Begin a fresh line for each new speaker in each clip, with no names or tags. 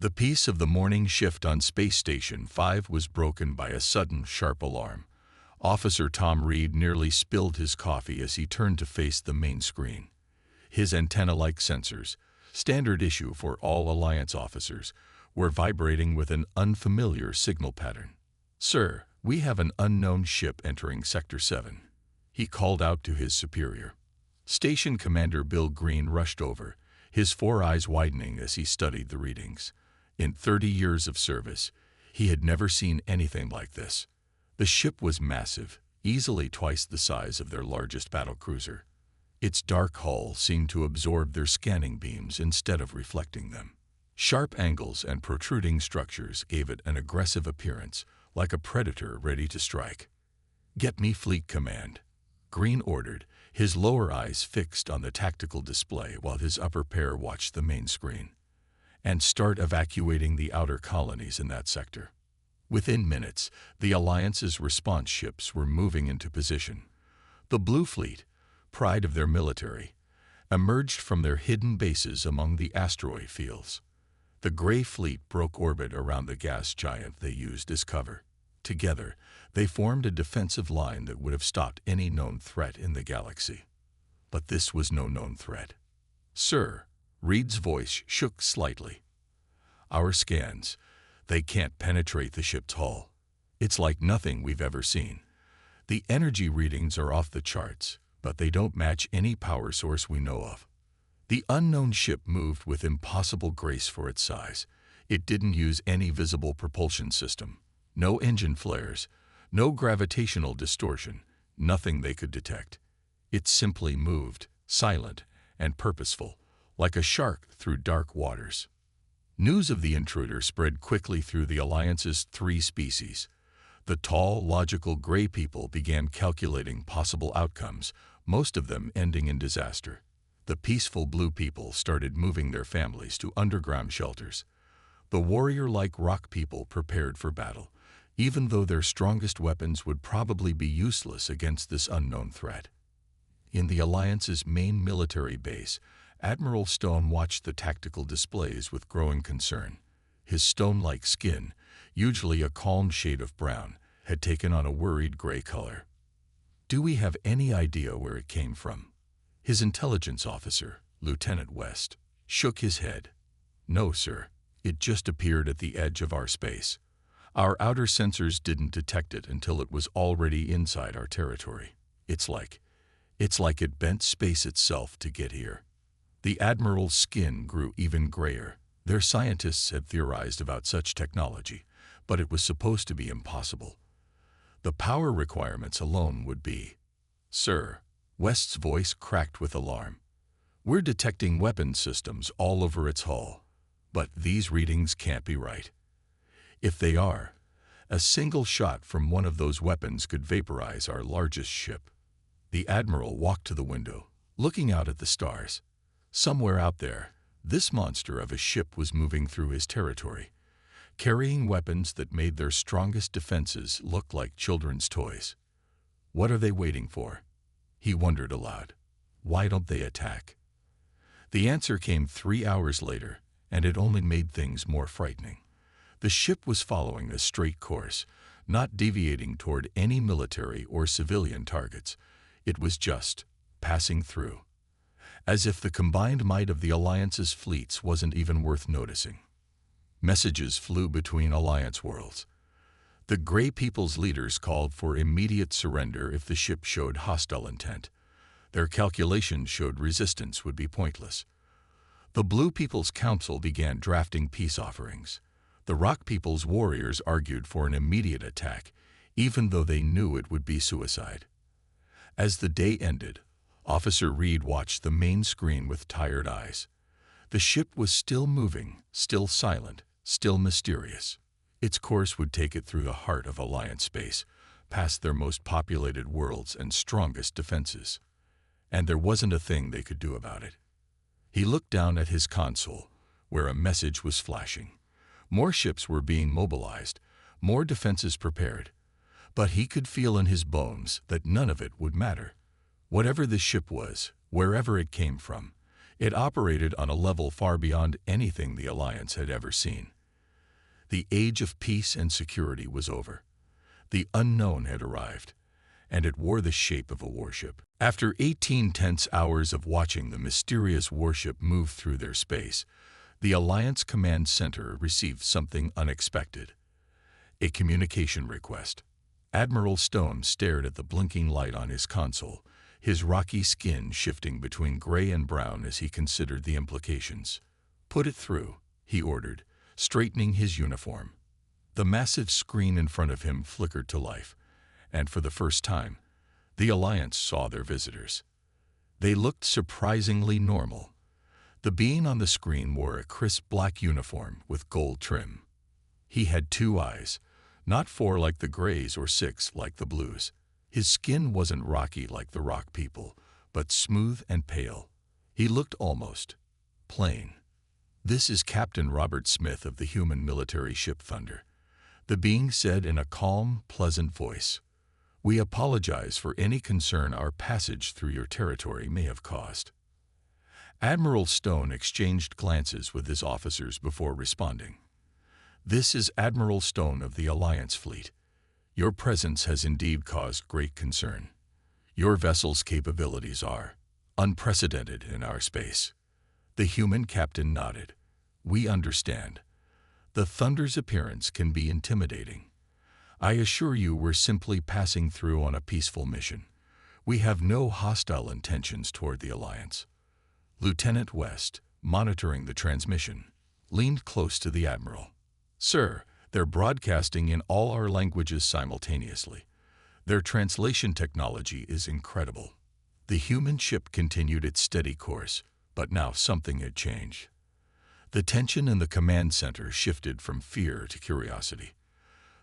The peace of the morning shift on Space Station 5 was broken by a sudden, sharp alarm. Officer Tom Reed nearly spilled his coffee as he turned to face the main screen. His antenna-like sensors, standard issue for all Alliance officers, were vibrating with an unfamiliar signal pattern. "Sir, we have an unknown ship entering Sector 7. He called out to his superior. Station Commander Bill Green rushed over, his four eyes widening as he studied the readings. In 30 years of service, he had never seen anything like this. The ship was massive, easily twice the size of their largest battlecruiser. Its dark hull seemed to absorb their scanning beams instead of reflecting them. Sharp angles and protruding structures gave it an aggressive appearance, like a predator ready to strike. "Get me Fleet Command," Green ordered, his lower eyes fixed on the tactical display while his upper pair watched the main screen. "And start evacuating the outer colonies in that sector." Within minutes, the Alliance's response ships were moving into position. The Blue Fleet, pride of their military, emerged from their hidden bases among the asteroid fields. The Gray Fleet broke orbit around the gas giant they used as cover. Together, they formed a defensive line that would have stopped any known threat in the galaxy. But this was no known threat. "Sir," Reed's voice shook slightly. "Our scans, they can't penetrate the ship's hull. It's like nothing we've ever seen. The energy readings are off the charts, but they don't match any power source we know of. The unknown ship moved with impossible grace for its size. It didn't use any visible propulsion system. No engine flares, no gravitational distortion, nothing they could detect. It simply moved, silent and purposeful, like a shark through dark waters." News of the intruder spread quickly through the Alliance's 3 species. The tall, logical Gray people began calculating possible outcomes, most of them ending in disaster. The peaceful Blue people started moving their families to underground shelters. The warrior-like Rock people prepared for battle, even though their strongest weapons would probably be useless against this unknown threat. In the Alliance's main military base, Admiral Stone watched the tactical displays with growing concern. His stone-like skin, usually a calm shade of brown, had taken on a worried gray color. "Do we have any idea where it came from?" His intelligence officer, Lieutenant West, shook his head. "No, sir. It just appeared at the edge of our space. Our outer sensors didn't detect it until it was already inside our territory. It's like it bent space itself to get here." The Admiral's skin grew even grayer. Their scientists had theorized about such technology, but it was supposed to be impossible. The power requirements alone would be... "Sir," West's voice cracked with alarm, "we're detecting weapon systems all over its hull, but these readings can't be right. If they are, a single shot from one of those weapons could vaporize our largest ship." The Admiral walked to the window, looking out at the stars. Somewhere out there, this monster of a ship was moving through his territory, carrying weapons that made their strongest defenses look like children's toys. "What are they waiting for?" he wondered aloud. "Why don't they attack?" The answer came 3 hours later, and it only made things more frightening. The ship was following a straight course, not deviating toward any military or civilian targets. It was just passing through, as if the combined might of the Alliance's fleets wasn't even worth noticing. Messages flew between Alliance worlds. The Gray people's leaders called for immediate surrender if the ship showed hostile intent. Their calculations showed resistance would be pointless. The Blue people's council began drafting peace offerings. The Rock people's warriors argued for an immediate attack, even though they knew it would be suicide. As the day ended, Officer Reed watched the main screen with tired eyes. The ship was still moving, still silent, still mysterious. Its course would take it through the heart of Alliance space, past their most populated worlds and strongest defenses. And there wasn't a thing they could do about it. He looked down at his console, where a message was flashing. More ships were being mobilized, more defenses prepared. But he could feel in his bones that none of it would matter. Whatever the ship was, wherever it came from, It operated on a level far beyond anything the Alliance had ever seen. The age of peace and security was over. The unknown had arrived, and it wore the shape of a warship. After 18 tense hours of watching the mysterious warship move through their space, the Alliance Command Center received something unexpected: a communication request. Admiral Stone stared at the blinking light on his console, his rocky skin shifting between gray and brown as he considered the implications. "Put it through," he ordered, straightening his uniform. The massive screen in front of him flickered to life, and for the first time, the Alliance saw their visitors. They looked surprisingly normal. The being on the screen wore a crisp black uniform with gold trim. He had 2 eyes, not 4 like the grays or 6 like the blues. His skin wasn't rocky like the rock people, but smooth and pale. He looked almost plain. "This is Captain Robert Smith of the human military ship Thunder," the being said in a calm, pleasant voice. "We apologize for any concern our passage through your territory may have caused." Admiral Stone exchanged glances with his officers before responding. "This is Admiral Stone of the Alliance Fleet. Your presence has indeed caused great concern. Your vessel's capabilities are unprecedented in our space." The human captain nodded. "We understand. The Thunder's appearance can be intimidating. I assure you we're simply passing through on a peaceful mission. We have no hostile intentions toward the Alliance." Lieutenant West, monitoring the transmission, leaned close to the Admiral. "Sir, they're broadcasting in all our languages simultaneously. Their translation technology is incredible." The human ship continued its steady course, but now something had changed. The tension in the command center shifted from fear to curiosity.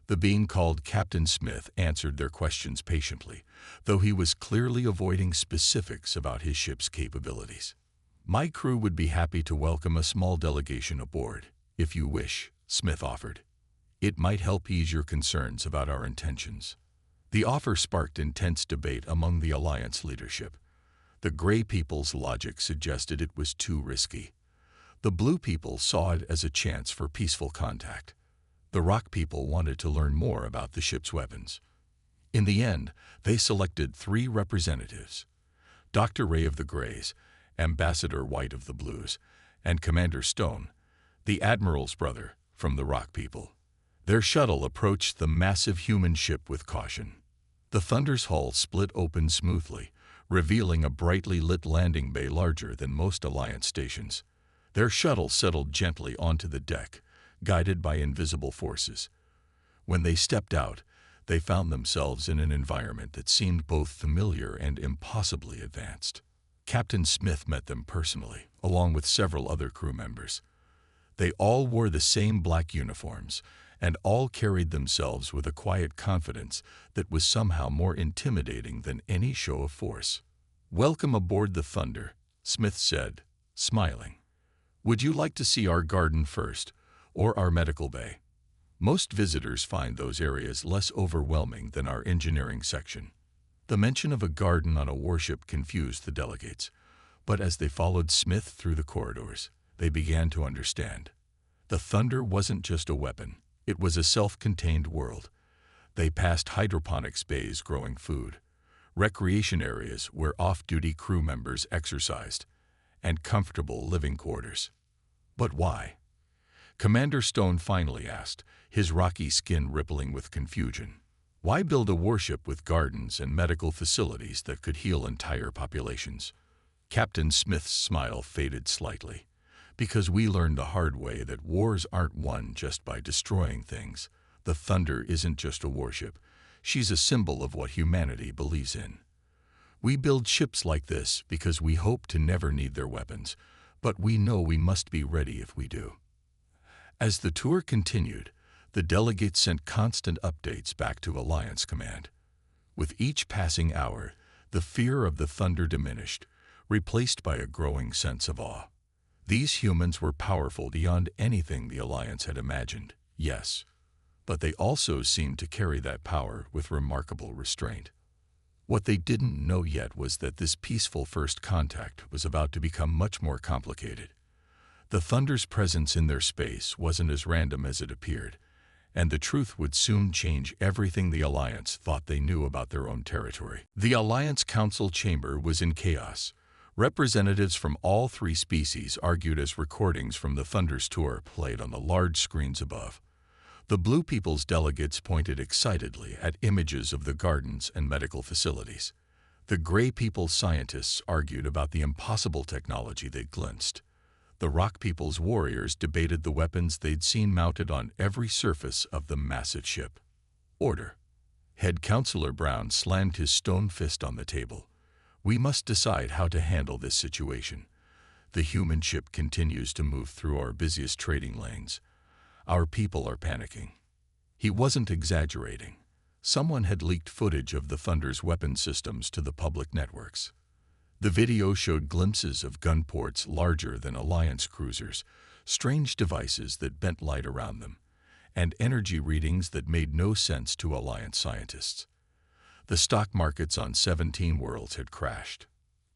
The being called Captain Smith answered their questions patiently, though he was clearly avoiding specifics about his ship's capabilities. "My crew would be happy to welcome a small delegation aboard, if you wish," Smith offered. "It might help ease your concerns about our intentions." The offer sparked intense debate among the Alliance leadership. The gray people's logic suggested it was too risky. The blue people saw it as a chance for peaceful contact. The rock people wanted to learn more about the ship's weapons. In the end, they selected 3 representatives: Dr. Ray of the Grays, Ambassador White of the Blues, and Commander Stone, the Admiral's brother, from the rock people. Their shuttle approached the massive human ship with caution. The Thunder's hull split open smoothly, revealing a brightly lit landing bay larger than most Alliance stations. Their shuttle settled gently onto the deck, guided by invisible forces. When they stepped out, they found themselves in an environment that seemed both familiar and impossibly advanced. Captain Smith met them personally, along with several other crew members. They all wore the same black uniforms, and all carried themselves with a quiet confidence that was somehow more intimidating than any show of force. "Welcome aboard the Thunder," Smith said, smiling. "Would you like to see our garden first, or our medical bay? Most visitors find those areas less overwhelming than our engineering section." The mention of a garden on a warship confused the delegates, but as they followed Smith through the corridors, they began to understand. The Thunder wasn't just a weapon, it was a self-contained world. They passed hydroponics bays growing food, recreation areas where off-duty crew members exercised, and comfortable living quarters. But why? Commander Stone finally asked, his rocky skin rippling with confusion. Why build a warship with gardens and medical facilities that could heal entire populations? Captain Smith's smile faded slightly. Because we learned the hard way that wars aren't won just by destroying things. The Thunder isn't just a warship. She's a symbol of what humanity believes in. We build ships like this because we hope to never need their weapons, but we know we must be ready if we do. As the tour continued, the delegates sent constant updates back to Alliance Command. With each passing hour, the fear of the Thunder diminished, replaced by a growing sense of awe. These humans were powerful beyond anything the Alliance had imagined, yes, but they also seemed to carry that power with remarkable restraint. What they didn't know yet was that this peaceful first contact was about to become much more complicated. The Thunder's presence in their space wasn't as random as it appeared, and the truth would soon change everything the Alliance thought they knew about their own territory. The Alliance Council chamber was in chaos. Representatives from all three species argued as recordings from the Thunder's tour played on the large screens above. The Blue People's delegates pointed excitedly at images of the gardens and medical facilities. The Gray People's scientists argued about the impossible technology they glimpsed. The Rock People's warriors debated the weapons they'd seen mounted on every surface of the massive ship. Order. Head Counselor Brown slammed his stone fist on the table. We must decide how to handle this situation. The human ship continues to move through our busiest trading lanes. Our people are panicking. He wasn't exaggerating. Someone had leaked footage of the Thunder's weapon systems to the public networks. The video showed glimpses of gun ports larger than Alliance cruisers, strange devices that bent light around them, and energy readings that made no sense to Alliance scientists. The stock markets on 17 worlds had crashed.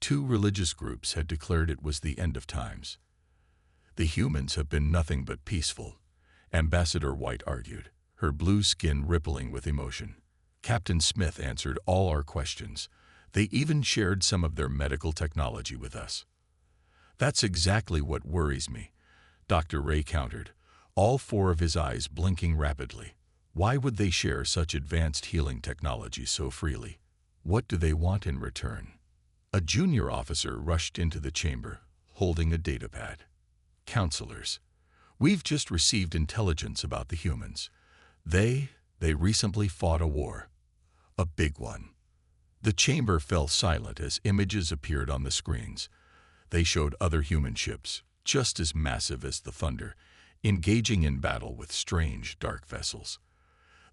2 religious groups had declared it was the end of times. The humans have been nothing but peaceful, Ambassador White argued, her blue skin rippling with emotion. Captain Smith answered all our questions. They even shared some of their medical technology with us. That's exactly what worries me, Dr. Ray countered, all 4 of his eyes blinking rapidly. Why would they share such advanced healing technology so freely? What do they want in return? A junior officer rushed into the chamber, holding a datapad. Counselors, we've just received intelligence about the humans. They recently fought a war. A big one. The chamber fell silent as images appeared on the screens. They showed other human ships, just as massive as the Thunder, engaging in battle with strange, dark vessels.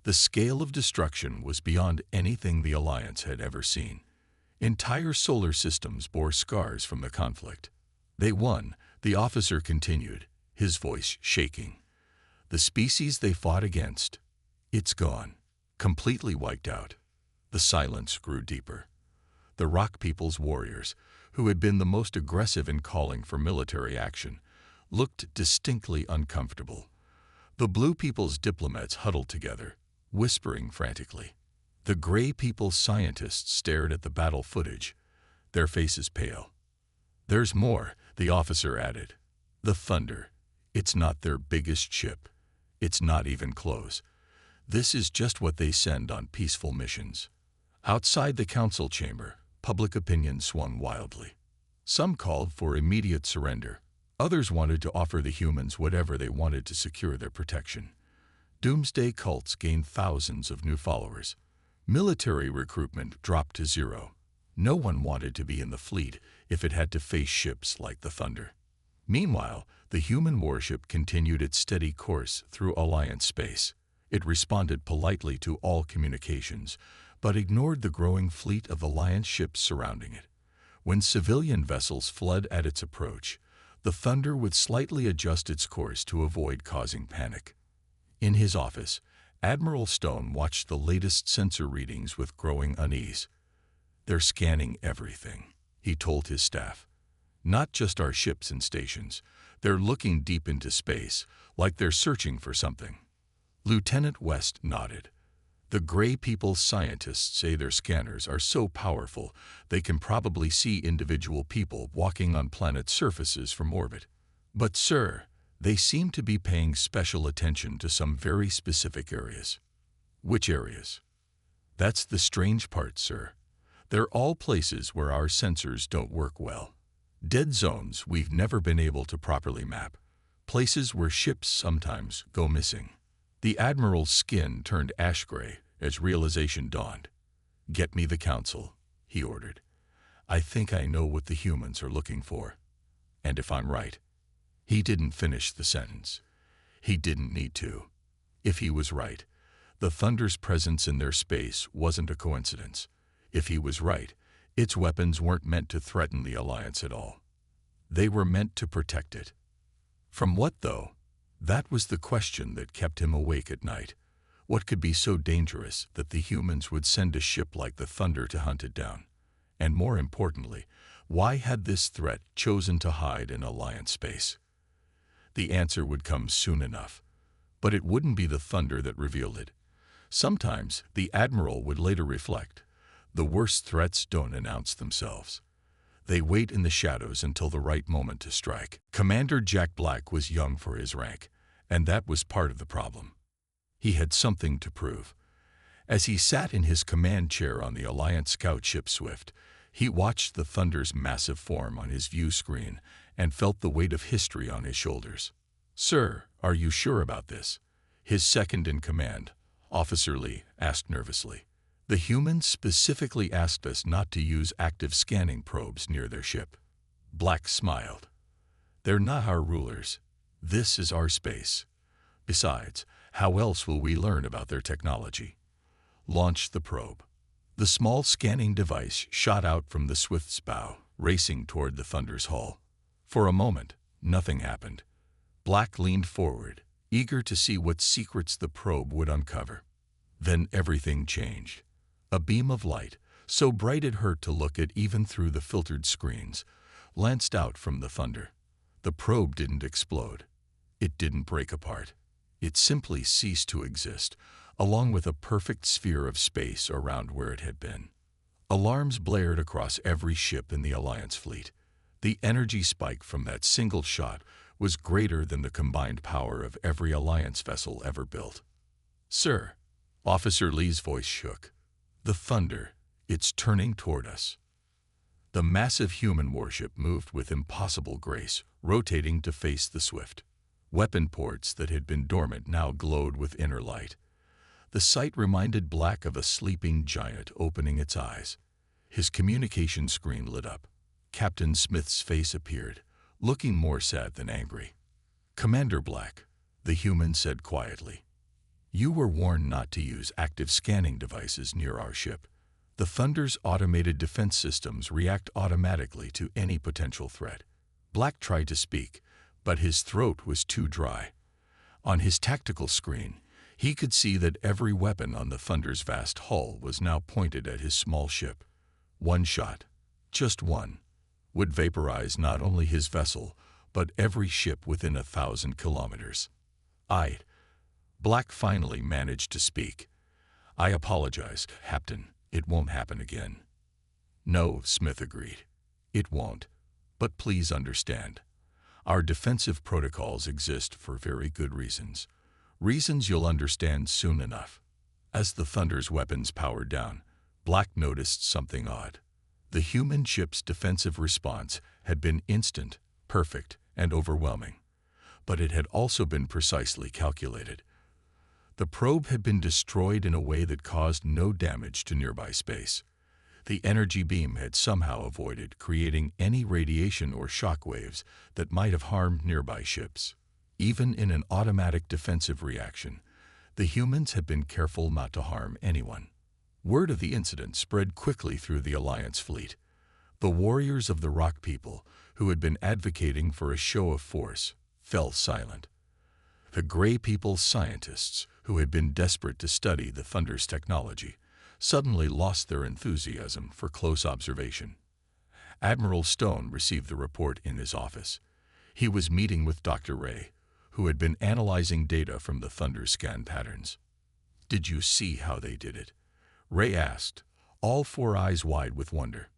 The scale of destruction was beyond anything the Alliance had ever seen. Entire solar systems bore scars from the conflict. They won, the officer continued, his voice shaking. The species they fought against, it's gone, completely wiped out. The silence grew deeper. The Rock People's warriors, who had been the most aggressive in calling for military action, looked distinctly uncomfortable. The Blue People's diplomats huddled together, whispering frantically. The Gray People's scientists stared at the battle footage, their faces pale. There's more, the officer added. The Thunder. It's not their biggest ship. It's not even close. This is just what they send on peaceful missions. Outside the council chamber, public opinion swung wildly. Some called for immediate surrender. Others wanted to offer the humans whatever they wanted to secure their protection. Doomsday cults gained thousands of new followers. Military recruitment dropped to 0. No one wanted to be in the fleet if it had to face ships like the Thunder. Meanwhile, the human warship continued its steady course through Alliance space. It responded politely to all communications, but ignored the growing fleet of Alliance ships surrounding it. When civilian vessels flooded at its approach, the Thunder would slightly adjust its course to avoid causing panic. In his office, Admiral Stone watched the latest sensor readings with growing unease. They're scanning everything, he told his staff. Not just our ships and stations. They're looking deep into space, like they're searching for something. Lieutenant West nodded. The Gray People's scientists say their scanners are so powerful they can probably see individual people walking on planet surfaces from orbit. But, sir, they seem to be paying special attention to some very specific areas. Which areas? That's the strange part, sir. They're all places where our sensors don't work well. Dead zones we've never been able to properly map. Places where ships sometimes go missing. The Admiral's skin turned ash-gray as realization dawned. Get me the council, he ordered. I think I know what the humans are looking for. And if I'm right. He didn't finish the sentence. He didn't need to. If he was right, the Thunder's presence in their space wasn't a coincidence. If he was right, its weapons weren't meant to threaten the Alliance at all. They were meant to protect it. From what, though? That was the question that kept him awake at night. What could be so dangerous that the humans would send a ship like the Thunder to hunt it down? And more importantly, why had this threat chosen to hide in Alliance space? The answer would come soon enough, but it wouldn't be the Thunder that revealed it. Sometimes, the Admiral would later reflect, the worst threats don't announce themselves. They wait in the shadows until the right moment to strike. Commander Jack Black was young for his rank, and that was part of the problem. He had something to prove. As he sat in his command chair on the Alliance scout ship Swift, he watched the Thunder's massive form on his view screen and felt the weight of history on his shoulders. "Sir, are you sure about this?" His second-in-command, Officer Lee, asked nervously. "The humans specifically asked us not to use active scanning probes near their ship." Black smiled. "They're not our rulers. This is our space. Besides, how else will we learn about their technology?" Launch the probe. The small scanning device shot out from the Swift's bow, racing toward the Thunder's hull. For a moment, nothing happened. Black leaned forward, eager to see what secrets the probe would uncover. Then everything changed. A beam of light, so bright it hurt to look at even through the filtered screens, lanced out from the Thunder. The probe didn't explode. It didn't break apart. It simply ceased to exist, along with a perfect sphere of space around where it had been. Alarms blared across every ship in the Alliance fleet. The energy spike from that single shot was greater than the combined power of every Alliance vessel ever built. "Sir," Officer Lee's voice shook. "The Thunder, it's turning toward us." The massive human warship moved with impossible grace, rotating to face the Swift. Weapon ports that had been dormant now glowed with inner light. The sight reminded Black of a sleeping giant opening its eyes. His communication screen lit up. Captain Smith's face appeared, looking more sad than angry. "Commander Black," the human said quietly, "you were warned not to use active scanning devices near our ship. The Thunder's automated defense systems react automatically to any potential threat." Black tried to speak, but his throat was too dry. On his tactical screen, he could see that every weapon on the Thunder's vast hull was now pointed at his small ship. One shot, just one, would vaporize not only his vessel, but every ship within 1,000 kilometers. Black finally managed to speak. "I apologize, Captain. It won't happen again." "No," Smith agreed. "It won't. But please understand. Our defensive protocols exist for very good reasons. Reasons you'll understand soon enough." As the Thunder's weapons powered down, Black noticed something odd. The human ship's defensive response had been instant, perfect, and overwhelming. But it had also been precisely calculated. The probe had been destroyed in a way that caused no damage to nearby space. The energy beam had somehow avoided creating any radiation or shock waves that might have harmed nearby ships. Even in an automatic defensive reaction, the humans had been careful not to harm anyone. Word of the incident spread quickly through the Alliance fleet. The warriors of the Rock People, who had been advocating for a show of force, fell silent. The Gray People's scientists, who had been desperate to study the Thunder's technology, suddenly lost their enthusiasm for close observation. Admiral Stone received the report in his office. He was meeting with Dr. Ray, who had been analyzing data from the Thunder scan patterns. "Did you see how they did it?" Ray asked, all four eyes wide with wonder.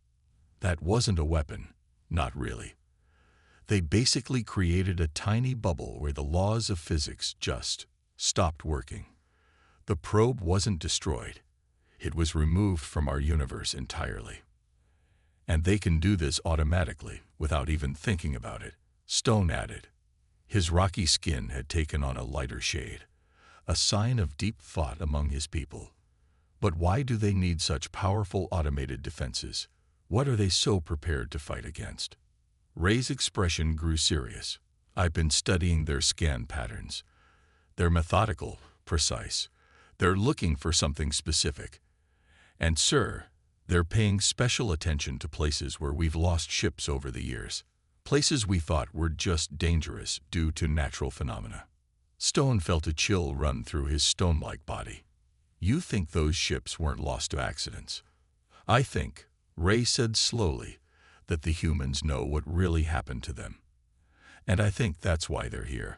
"That wasn't a weapon, not really. They basically created a tiny bubble where the laws of physics just stopped working. The probe wasn't destroyed. It was removed from our universe entirely. And they can do this automatically, without even thinking about it," Stone added. His rocky skin had taken on a lighter shade, a sign of deep thought among his people. "But why do they need such powerful automated defenses? What are they so prepared to fight against?" Ray's expression grew serious. "I've been studying their scan patterns. They're methodical, precise. They're looking for something specific. And, sir, they're paying special attention to places where we've lost ships over the years. Places we thought were just dangerous due to natural phenomena." Stone felt a chill run through his stone-like body. You think those ships weren't lost to accidents? I think, Ray said slowly, that the humans know what really happened to them. And I think that's why they're here.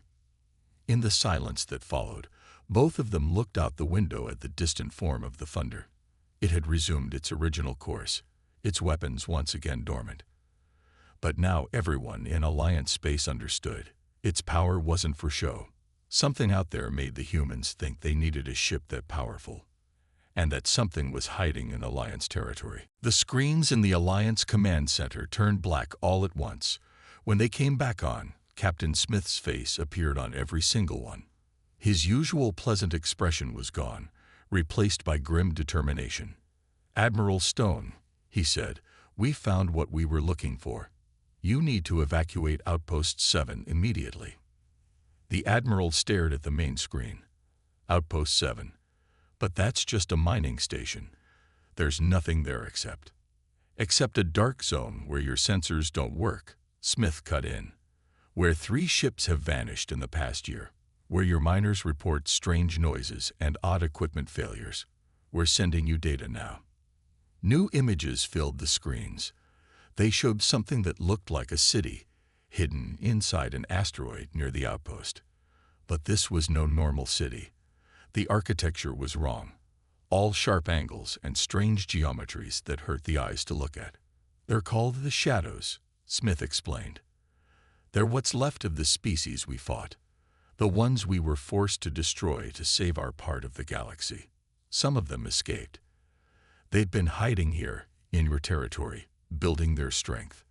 In the silence that followed, both of them looked out the window at the distant form of the thunder. It had resumed its original course, its weapons once again dormant. But now everyone in Alliance space understood. Its power wasn't for show. Something out there made the humans think they needed a ship that powerful, and that something was hiding in Alliance territory. The screens in the Alliance command center turned black all at once. When they came back on, Captain Smith's face appeared on every single one. His usual pleasant expression was gone, replaced by grim determination. "Admiral Stone," he said, "we found what we were looking for. You need to evacuate Outpost 7 immediately." The Admiral stared at the main screen. "Outpost 7. But that's just a mining station. There's nothing there except a dark zone where your sensors don't work," Smith cut in. "Where 3 ships have vanished in the past year. Where your miners report strange noises and odd equipment failures. We're sending you data now." New images filled the screens. They showed something that looked like a city, hidden inside an asteroid near the outpost. But this was no normal city. The architecture was wrong. All sharp angles and strange geometries that hurt the eyes to look at. "They're called the Shadows," Smith explained. "They're what's left of the species we fought. The ones we were forced to destroy to save our part of the galaxy. Some of them escaped. They'd been hiding here, in your territory, building their strength."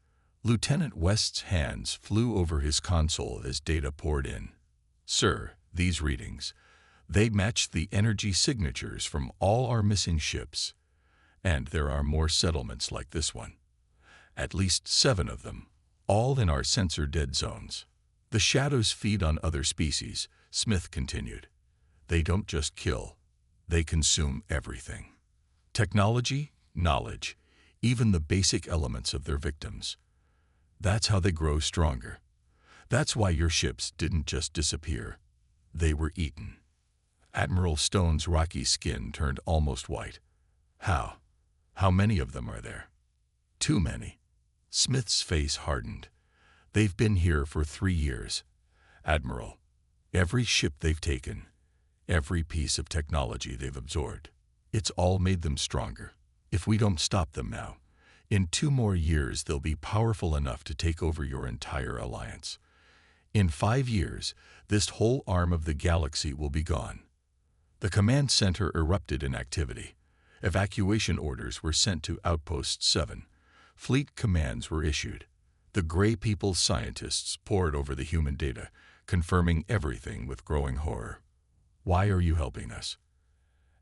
Lieutenant West's hands flew over his console as data poured in. "Sir, these readings, they match the energy signatures from all our missing ships. And there are more settlements like this one. At least 7 of them, all in our sensor dead zones. The Shadows feed on other species," Smith continued. "They don't just kill, they consume everything. Technology, knowledge, even the basic elements of their victims. That's how they grow stronger. That's why your ships didn't just disappear. They were eaten." Admiral Stone's rocky skin turned almost white. "How? How many of them are there?" "Too many." Smith's face hardened. "They've been here for 3 years. Admiral, every ship they've taken, every piece of technology they've absorbed, it's all made them stronger. If we don't stop them now, in 2 more years they'll be powerful enough to take over your entire alliance. In 5 years, this whole arm of the galaxy will be gone." The command center erupted in activity. Evacuation orders were sent to Outpost 7. Fleet commands were issued. The Gray People's scientists pored over the human data, confirming everything with growing horror. "Why are you helping us?"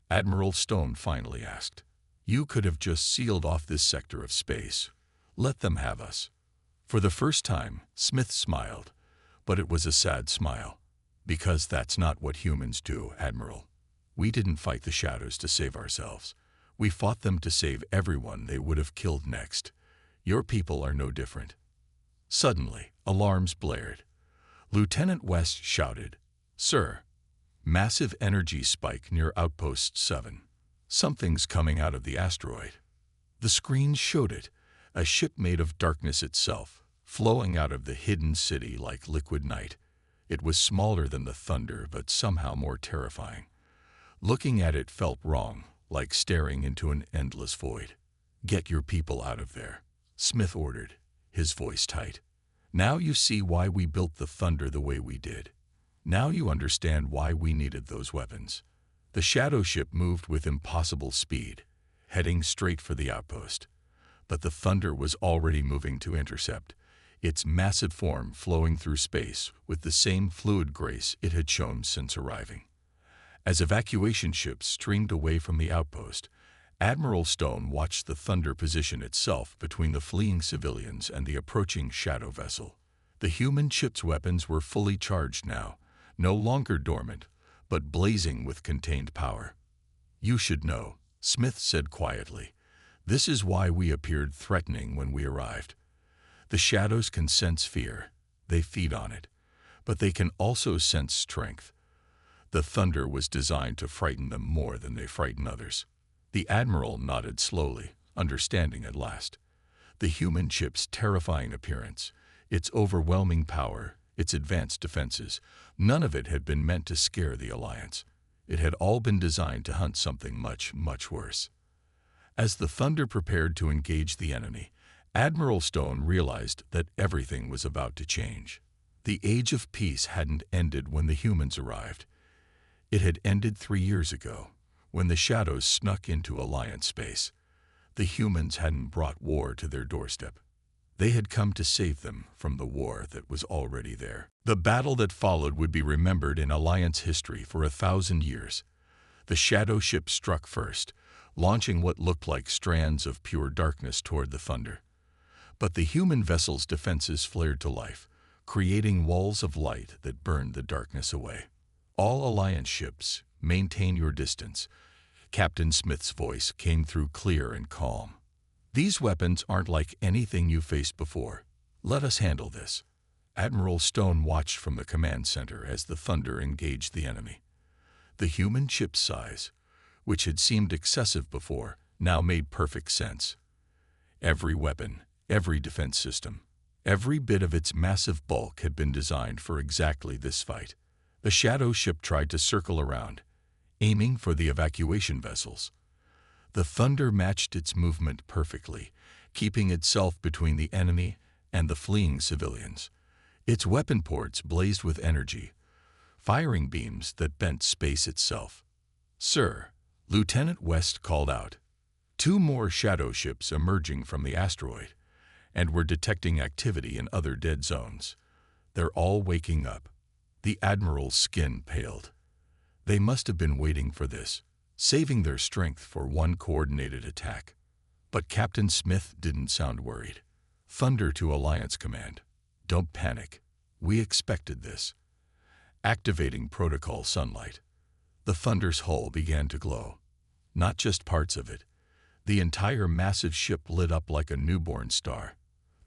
Admiral Stone finally asked. "You could have just sealed off this sector of space. Let them have us." For the first time, Smith smiled, but it was a sad smile. "Because that's not what humans do, Admiral. We didn't fight the Shadows to save ourselves. We fought them to save everyone they would have killed next. Your people are no different." Suddenly, alarms blared. Lieutenant West shouted, "Sir, massive energy spike near Outpost 7. Something's coming out of the asteroid." The screen showed it, a ship made of darkness itself, flowing out of the hidden city like liquid night. It was smaller than the thunder, but somehow more terrifying. Looking at it felt wrong, like staring into an endless void. "Get your people out of there," Smith ordered, his voice tight. "Now you see why we built the thunder the way we did. Now you understand why we needed those weapons." The shadow ship moved with impossible speed, heading straight for the outpost. But the thunder was already moving to intercept, its massive form flowing through space with the same fluid grace it had shown since arriving. As evacuation ships streamed away from the outpost, Admiral Stone watched the thunder position itself between the fleeing civilians and the approaching shadow vessel. The human ship's weapons were fully charged now, no longer dormant, but blazing with contained power. "You should know," Smith said quietly. "This is why we appeared threatening when we arrived. The shadows can sense fear, they feed on it, but they can also sense strength, The thunder was designed to frighten them more than they frighten others. The Admiral nodded slowly, understanding at last. The human ship's terrifying appearance, its overwhelming power, its advanced defenses, none of it had been meant to scare the Alliance. It had all been designed to hunt something much, much worse. As the thunder prepared to engage the enemy, Admiral Stone realized that everything was about to change. The Age of Peace hadn't ended when the humans arrived. It had ended 3 years ago, when the Shadows snuck into Alliance space. The humans hadn't brought war to their doorstep. They had come to save them from the war that was already there. The battle that followed would be remembered in Alliance history for 1,000 years. The Shadow ship struck first, launching what looked like strands of pure darkness toward the thunder. But the human vessel's defenses flared to life, creating walls of light that burned the darkness away. All Alliance ships, maintain your distance. Captain Smith's voice came through clear and calm. These weapons aren't like anything you faced before. Let us handle this. Admiral Stone watched from the command center as the thunder engaged the enemy. The human ship's size, which had seemed excessive before, now made perfect sense. Every weapon, every defense system, every bit of its massive bulk had been designed for exactly this fight. The Shadow ship tried to circle around, aiming for the evacuation vessels. The thunder matched its movement perfectly, keeping itself between the enemy and the fleeing civilians. Its weapon ports blazed with energy, firing beams that bent space itself. "Sir," Lieutenant West called out. 2 more Shadow ships emerging from the asteroid, and were detecting activity in other dead zones. They're all waking up. The Admiral's skin paled. They must have been waiting for this, saving their strength for one coordinated attack. But Captain Smith didn't sound worried. Thunder to Alliance Command. Don't panic. We expected this. Activating Protocol Sunlight. The thunder's hull began to glow. Not just parts of it. The entire massive ship lit up like a newborn star.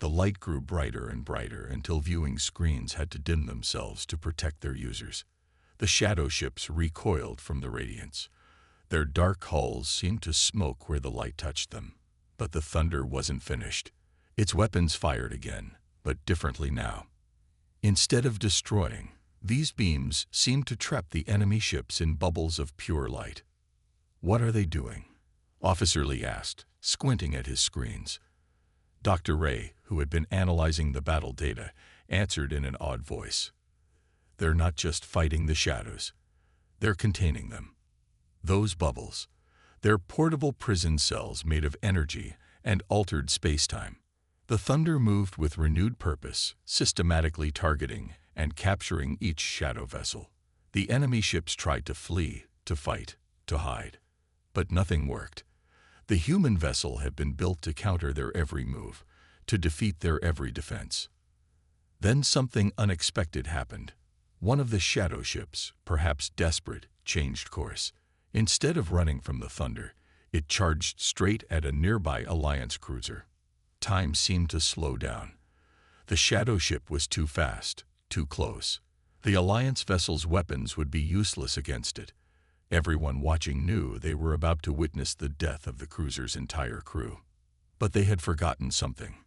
The light grew brighter and brighter until viewing screens had to dim themselves to protect their users. The Shadow ships recoiled from the radiance. Their dark hulls seemed to smoke where the light touched them. But the thunder wasn't finished. Its weapons fired again, but differently now. Instead of destroying, these beams seemed to trap the enemy ships in bubbles of pure light. "What are they doing?" Officer Lee asked, squinting at his screens. Dr. Ray, who had been analyzing the battle data, answered in an odd voice. "They're not just fighting the Shadows. They're containing them. Those bubbles, they're portable prison cells made of energy and altered space-time." The thunder moved with renewed purpose, systematically targeting and capturing each Shadow vessel. The enemy ships tried to flee, to fight, to hide. But nothing worked. The human vessel had been built to counter their every move, to defeat their every defense. Then something unexpected happened. One of the Shadow ships, perhaps desperate, changed course. Instead of running from the thunder, it charged straight at a nearby Alliance cruiser. Time seemed to slow down. The Shadow ship was too fast, too close. The Alliance vessel's weapons would be useless against it. Everyone watching knew they were about to witness the death of the cruiser's entire crew. But they had forgotten something.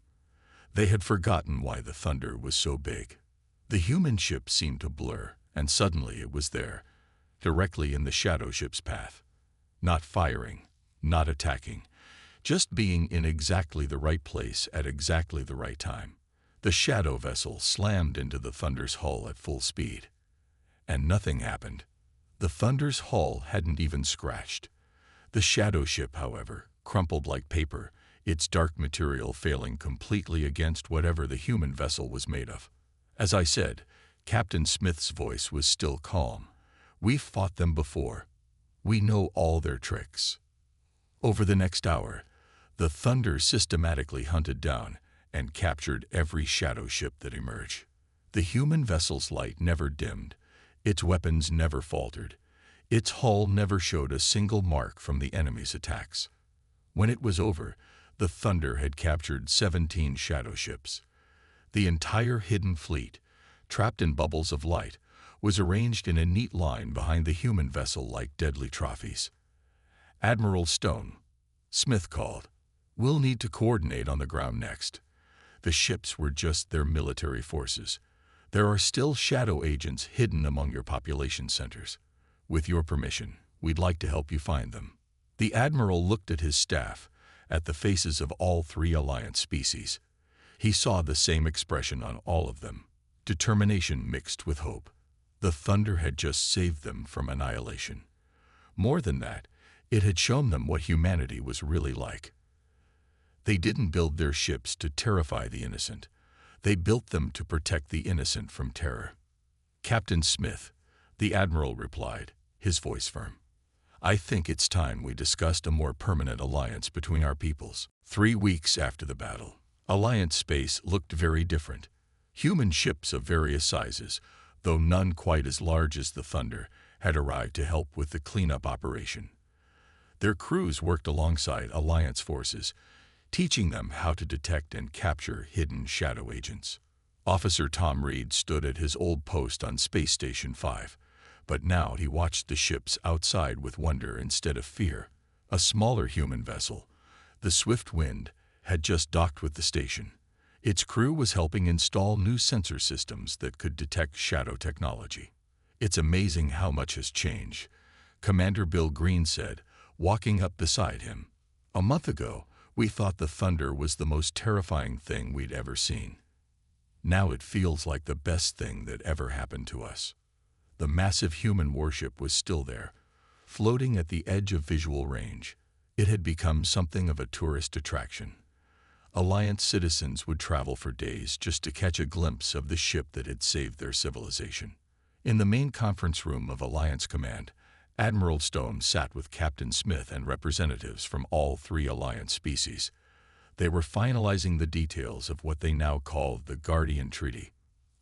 They had forgotten why the thunder was so big. The human ship seemed to blur, and suddenly it was there, directly in the Shadow ship's path. Not firing, not attacking, just being in exactly the right place at exactly the right time. The Shadow vessel slammed into the thunder's hull at full speed. And nothing happened. The thunder's hull hadn't even scratched. The Shadow ship, however, crumpled like paper, its dark material failing completely against whatever the human vessel was made of. As I said, Captain Smith's voice was still calm. "We've fought them before. We know all their tricks." Over the next hour, the thunder systematically hunted down and captured every Shadow ship that emerged. The human vessel's light never dimmed. Its weapons never faltered. Its hull never showed a single mark from the enemy's attacks. When it was over, the thunder had captured 17 Shadow ships. The entire hidden fleet, trapped in bubbles of light, was arranged in a neat line behind the human vessel like deadly trophies. "Admiral Stone," Smith called. "We'll need to coordinate on the ground next." The ships were just their military forces. There are still shadow agents hidden among your population centers. With your permission, we'd like to help you find them. The Admiral looked at his staff, at the faces of all 3 Alliance species. He saw the same expression on all of them, determination mixed with hope. The Thunder had just saved them from annihilation. More than that, it had shown them what humanity was really like. They didn't build their ships to terrify the innocent. They built them to protect the innocent from terror. "Captain Smith," the Admiral replied, his voice firm. "I think it's time we discussed a more permanent alliance between our peoples." 3 weeks after the battle, Alliance space looked very different. Human ships of various sizes, though none quite as large as the Thunder, had arrived to help with the cleanup operation. Their crews worked alongside Alliance forces, teaching them how to detect and capture hidden shadow agents. Officer Tom Reed stood at his old post on Space Station 5, but now he watched the ships outside with wonder instead of fear. A smaller human vessel, the Swift Wind, had just docked with the station. Its crew was helping install new sensor systems that could detect shadow technology. "It's amazing how much has changed," Commander Bill Green said, walking up beside him. "A month ago, we thought the Thunder was the most terrifying thing we'd ever seen. Now it feels like the best thing that ever happened to us." The massive human warship was still there, floating at the edge of visual range. It had become something of a tourist attraction. Alliance citizens would travel for days just to catch a glimpse of the ship that had saved their civilization. In the main conference room of Alliance Command, Admiral Stone sat with Captain Smith and representatives from all 3 Alliance species. They were finalizing the details of what they now called the Guardian Treaty.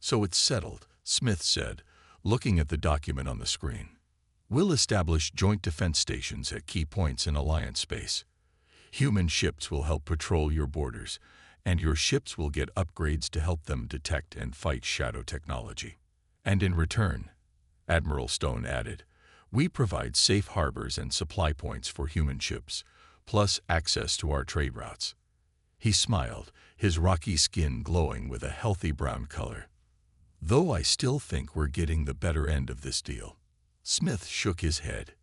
"So it's settled," Smith said, looking at the document on the screen. "We'll establish joint defense stations at key points in Alliance space. Human ships will help patrol your borders, and your ships will get upgrades to help them detect and fight shadow technology. And in return," Admiral Stone added, "we provide safe harbors and supply points for human ships, plus access to our trade routes." He smiled, his rocky skin glowing with a healthy brown color. "Though I still think we're getting the better end of this deal." Smith shook his head.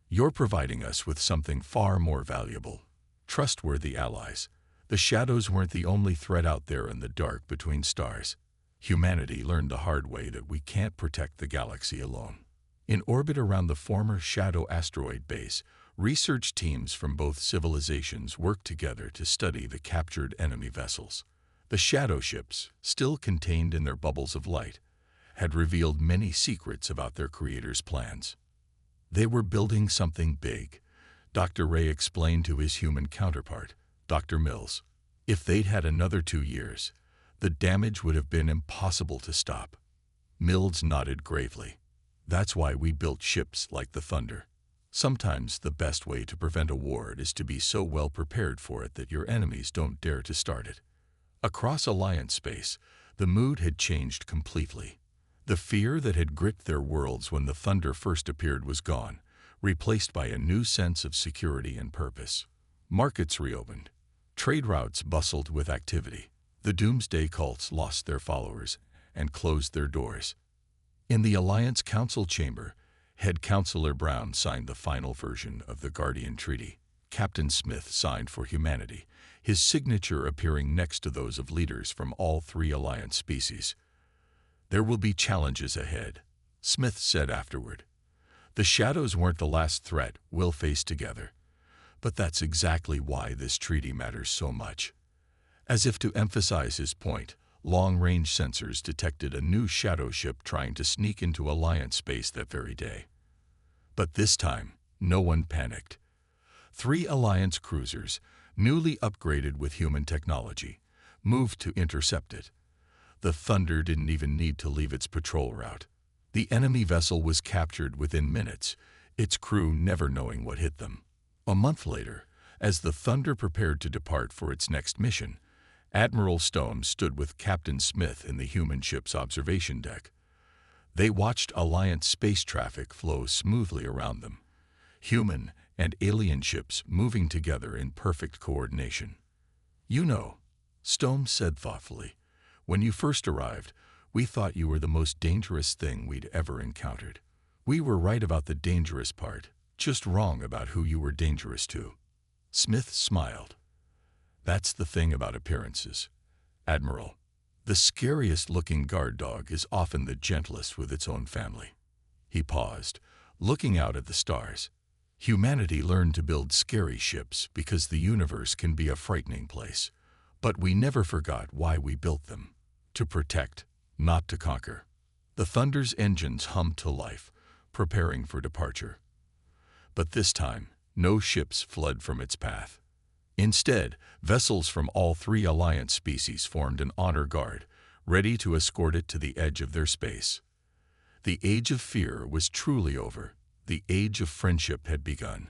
"You're providing us with something far more valuable. Trustworthy allies. The shadows weren't the only threat out there in the dark between stars. Humanity learned the hard way that we can't protect the galaxy alone." In orbit around the former Shadow asteroid base, research teams from both civilizations worked together to study the captured enemy vessels. The shadow ships, still contained in their bubbles of light, had revealed many secrets about their creators' plans. They were building something big, Dr. Ray explained to his human counterpart, Dr. Mills. If they'd had another 2 years, the damage would have been impossible to stop. Mills nodded gravely. "That's why we built ships like the Thunder. Sometimes the best way to prevent a war is to be so well prepared for it that your enemies don't dare to start it." Across Alliance space, the mood had changed completely. The fear that had gripped their worlds when the Thunder first appeared was gone, replaced by a new sense of security and purpose. Markets reopened. Trade routes bustled with activity. The doomsday cults lost their followers and closed their doors. In the Alliance Council chamber, Head Counselor Brown signed the final version of the Guardian Treaty. Captain Smith signed for humanity, his signature appearing next to those of leaders from all 3 Alliance species. "There will be challenges ahead," Smith said afterward. "The shadows weren't the last threat we'll face together. But that's exactly why this treaty matters so much." As if to emphasize his point, long-range sensors detected a new shadow ship trying to sneak into Alliance space that very day. But this time, no one panicked. 3 Alliance cruisers, newly upgraded with human technology, moved to intercept it. The Thunder didn't even need to leave its patrol route. The enemy vessel was captured within minutes, its crew never knowing what hit them. A month later, as the Thunder prepared to depart for its next mission, Admiral Stone stood with Captain Smith in the human ship's observation deck. They watched Alliance space traffic flow smoothly around them, human and alien ships moving together in perfect coordination. "You know," Stone said thoughtfully, "when you first arrived, we thought you were the most dangerous thing we'd ever encountered. We were right about the dangerous part, just wrong about who you were dangerous to." Smith smiled. "That's the thing about appearances, Admiral. The scariest-looking guard dog is often the gentlest with its own family." He paused, looking out at the stars. "Humanity learned to build scary ships because the universe can be a frightening place. But we never forgot why we built them. To protect, not to conquer." The Thunder's engines hummed to life, preparing for departure. But this time, no ships fled from its path. Instead, vessels from all three Alliance species formed an honor guard, ready to escort it to the edge of their space. The age of fear was truly over. The age of friendship had begun.